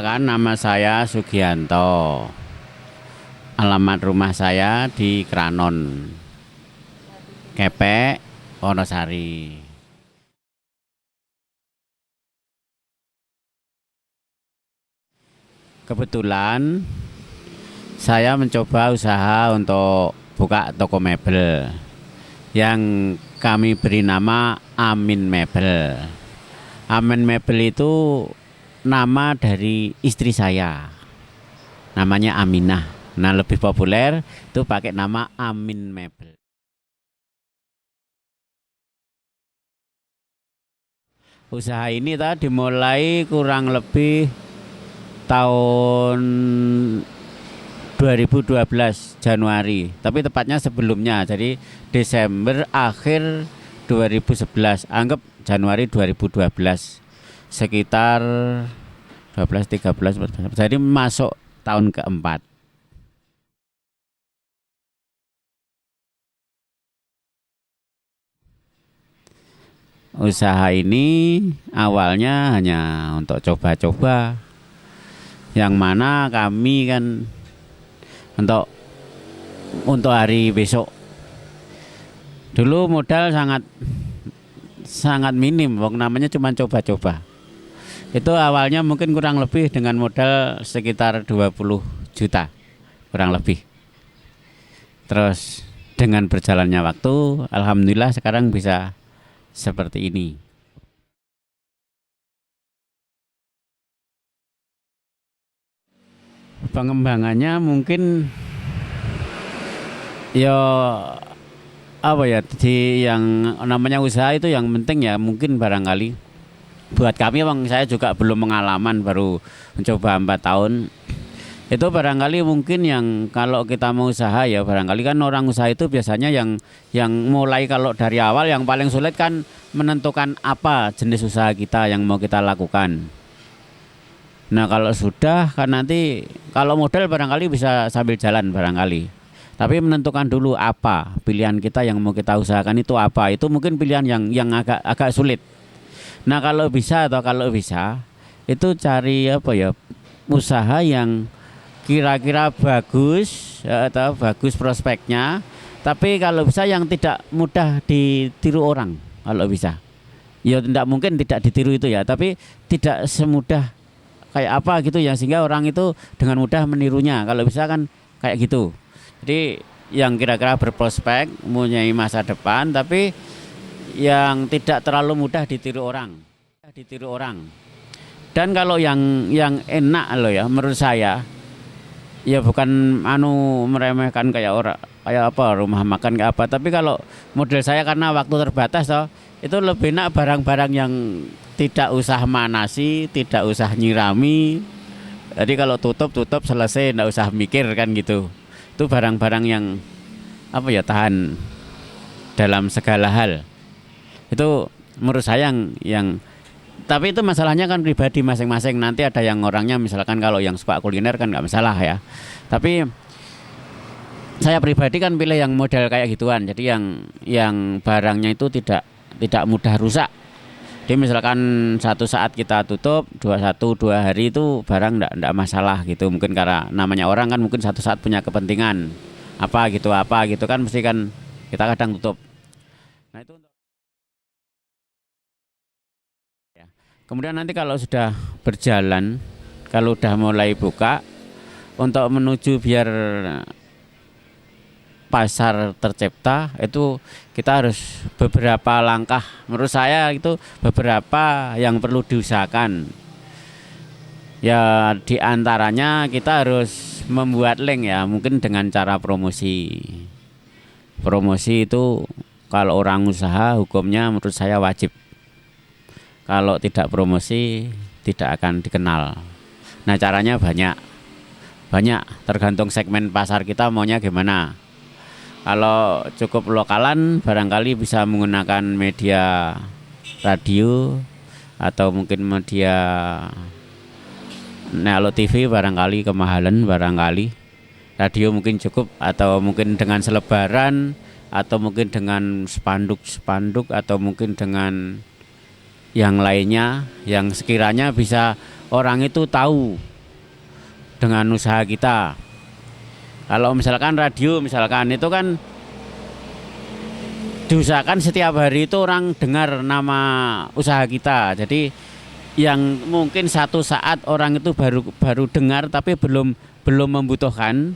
Perkenalkan, nama saya Sugianto. Alamat rumah saya di Kranon, Kepek, Wonosari. Kebetulan saya mencoba usaha untuk buka toko mebel yang kami beri nama Amin Mebel. Amin Mebel itu nama dari istri saya, namanya Aminah. Nah, lebih populer itu pakai nama Amin Mebel. Usaha ini tadi dimulai kurang lebih tahun 2012 Januari, tapi tepatnya sebelumnya, jadi Desember akhir 2011, anggap Januari 2012, sekitar 12, 13, 14, jadi masuk tahun keempat. Usaha ini awalnya hanya untuk coba-coba, yang mana kami kan untuk hari besok. Dulu modal sangat minim, namanya cuma coba-coba. Itu awalnya mungkin kurang lebih dengan modal sekitar 20 juta, kurang lebih. Terus dengan berjalannya waktu, alhamdulillah sekarang bisa seperti ini. Pengembangannya mungkin ya apa ya, di yang namanya usaha itu yang penting ya mungkin barangkali buat kami, bang, saya juga belum pengalaman, baru mencoba 4 tahun. Itu barangkali mungkin yang kalau kita mau usaha ya barangkali kan orang usaha itu biasanya yang mulai kalau dari awal yang paling sulit kan menentukan apa jenis usaha kita yang mau kita lakukan. Nah, kalau sudah kan nanti kalau modal barangkali bisa sambil jalan barangkali. Tapi menentukan dulu apa pilihan kita yang mau kita usahakan itu apa. Itu mungkin pilihan yang agak sulit. Nah, kalau bisa itu cari apa ya, usaha yang kira-kira bagus atau bagus prospeknya, tapi kalau bisa yang tidak mudah ditiru orang. Kalau bisa ya tidak mungkin tidak ditiru itu ya, tapi tidak semudah kayak apa gitu ya, sehingga orang itu dengan mudah menirunya. Kalau bisa kan kayak gitu. Jadi yang kira-kira berprospek, mempunyai masa depan, tapi yang tidak terlalu mudah ditiru orang. Dan kalau yang enak loh ya menurut saya, ya bukan meremehkan kayak apa rumah makan kayak apa, tapi kalau model saya karena waktu terbatas toh, itu lebih enak barang-barang yang tidak usah manasi, tidak usah nyirami. Jadi kalau tutup selesai, tidak usah mikir kan gitu. Itu barang-barang yang apa ya, tahan dalam segala hal. Itu menurut saya yang tapi itu masalahnya kan pribadi masing-masing. Nanti ada yang orangnya misalkan kalau yang suka kuliner kan nggak masalah ya. Tapi saya pribadi kan pilih yang model kayak gituan. Jadi yang barangnya itu tidak mudah rusak. Jadi misalkan satu saat kita tutup, 2 hari itu barang enggak masalah gitu. Mungkin karena namanya orang kan mungkin satu saat punya kepentingan apa gitu kan, mesti kan kita kadang tutup. Nah, itu ya. Kemudian nanti kalau sudah berjalan, kalau udah mulai buka, untuk menuju biar pasar tercipta itu kita harus beberapa langkah, menurut saya itu beberapa yang perlu diusahakan ya. Diantaranya kita harus membuat link ya, mungkin dengan cara promosi itu kalau orang usaha hukumnya menurut saya wajib. Kalau tidak promosi tidak akan dikenal. Nah, caranya banyak tergantung segmen pasar kita maunya gimana. Kalau cukup lokalan barangkali bisa menggunakan media radio atau mungkin media Nelo TV, barangkali kemahalan, barangkali radio mungkin cukup, atau mungkin dengan selebaran, atau mungkin dengan spanduk atau mungkin dengan yang lainnya yang sekiranya bisa orang itu tahu dengan usaha kita. Kalau misalkan radio misalkan itu kan diusahakan setiap hari itu orang dengar nama usaha kita. Jadi yang mungkin satu saat orang itu baru dengar tapi belum membutuhkan.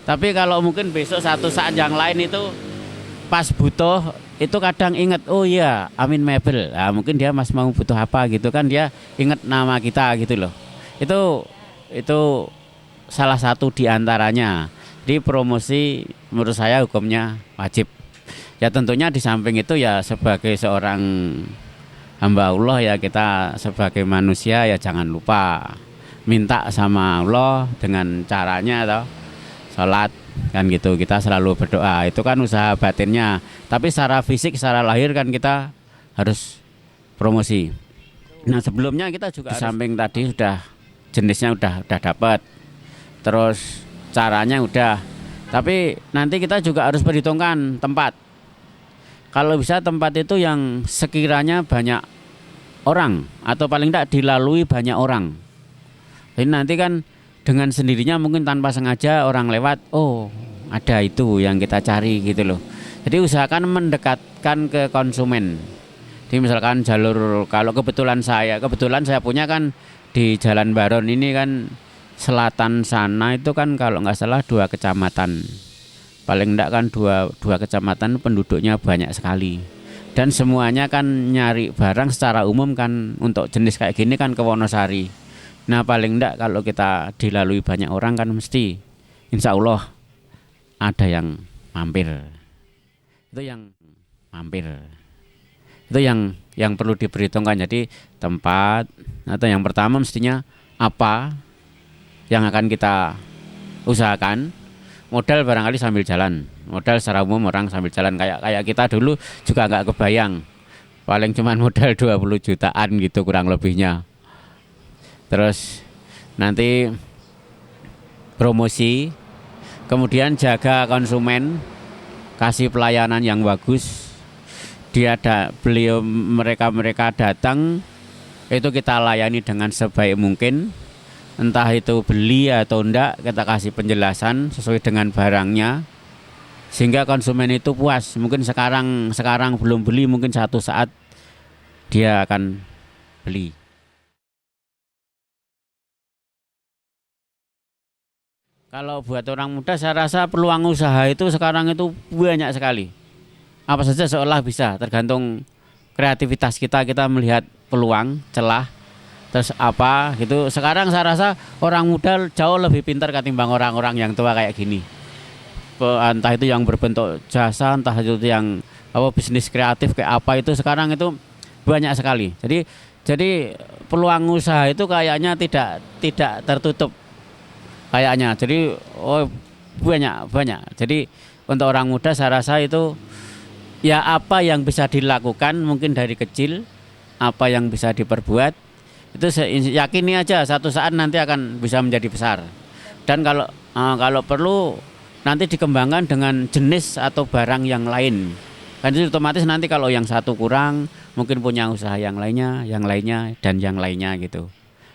Tapi kalau mungkin besok satu saat yang lain itu pas butuh itu kadang ingat, oh iya Amin Mebel. Nah, mungkin dia mas mau butuh apa gitu kan, dia ingat nama kita gitu loh. Itu salah satu di antaranya. Di promosi menurut saya hukumnya wajib. Ya tentunya di samping itu ya sebagai seorang hamba Allah ya kita sebagai manusia ya jangan lupa minta sama Allah dengan caranya atau sholat kan gitu, kita selalu berdoa, itu kan usaha batinnya. Tapi secara fisik, secara lahir kan kita harus promosi. Nah sebelumnya kita juga di samping tadi sudah jenisnya udah dapat, terus caranya udah, tapi nanti kita juga harus perhitungkan tempat. Kalau bisa tempat itu yang sekiranya banyak orang atau paling tidak dilalui banyak orang. Jadi nanti kan dengan sendirinya mungkin tanpa sengaja orang lewat, oh ada itu yang kita cari gitu loh. Jadi usahakan mendekatkan ke konsumen. Jadi misalkan jalur, kalau kebetulan saya punya kan di Jalan Baron ini kan selatan sana itu kan kalau nggak salah 2 kecamatan. Paling enggak kan dua kecamatan penduduknya banyak sekali. Dan semuanya kan nyari barang secara umum kan untuk jenis kayak gini kan ke Wonosari. Nah paling enggak kalau kita dilalui banyak orang kan mesti insya Allah ada yang mampir. Itu yang mampir. Itu yang perlu diperhitungkan. Jadi tempat atau yang pertama mestinya apa yang akan kita usahakan. Modal barangkali sambil jalan. Modal secara umum orang sambil jalan kayak kita dulu juga nggak kebayang. Paling cuman modal 20 jutaan gitu kurang lebihnya. Terus nanti promosi, kemudian jaga konsumen, kasih pelayanan yang bagus. Mereka datang itu kita layani dengan sebaik mungkin. Entah itu beli atau enggak, kita kasih penjelasan sesuai dengan barangnya sehingga konsumen itu puas. Mungkin sekarang belum beli, mungkin satu saat dia akan beli. Kalau buat orang muda saya rasa peluang usaha itu sekarang itu banyak sekali. Apa saja seolah bisa, tergantung kreativitas kita melihat peluang, celah. Terus apa gitu. Sekarang saya rasa orang muda jauh lebih pintar ketimbang orang-orang yang tua kayak gini. Entah itu yang berbentuk jasa, entah itu yang bisnis kreatif kayak apa, itu sekarang itu banyak sekali. Jadi peluang usaha itu kayaknya tidak tertutup kayaknya. Jadi banyak. Jadi untuk orang muda saya rasa itu ya apa yang bisa dilakukan mungkin dari kecil, apa yang bisa diperbuat. Itu yakini aja satu saat nanti akan bisa menjadi besar. Dan kalau perlu nanti dikembangkan dengan jenis atau barang yang lain. Kan itu otomatis nanti kalau yang satu kurang mungkin punya usaha yang lainnya dan yang lainnya gitu.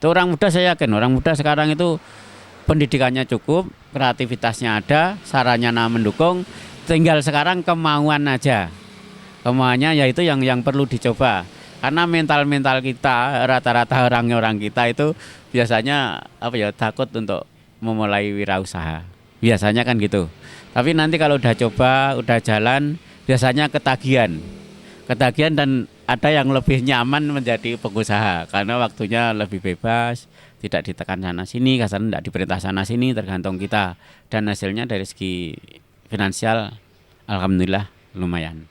Itu orang muda saya yakin, orang muda sekarang itu pendidikannya cukup, kreativitasnya ada, sarannya mendukung, tinggal sekarang kemauan aja. Kemauannya yaitu yang perlu dicoba. Karena mental kita rata-rata orang kita itu biasanya takut untuk memulai wirausaha. Biasanya kan gitu. Tapi nanti kalau udah coba, udah jalan, biasanya ketagihan dan ada yang lebih nyaman menjadi pengusaha karena waktunya lebih bebas, tidak ditekan sana sini, tidak diperintah sana sini, tergantung kita. Dan hasilnya dari segi finansial alhamdulillah lumayan.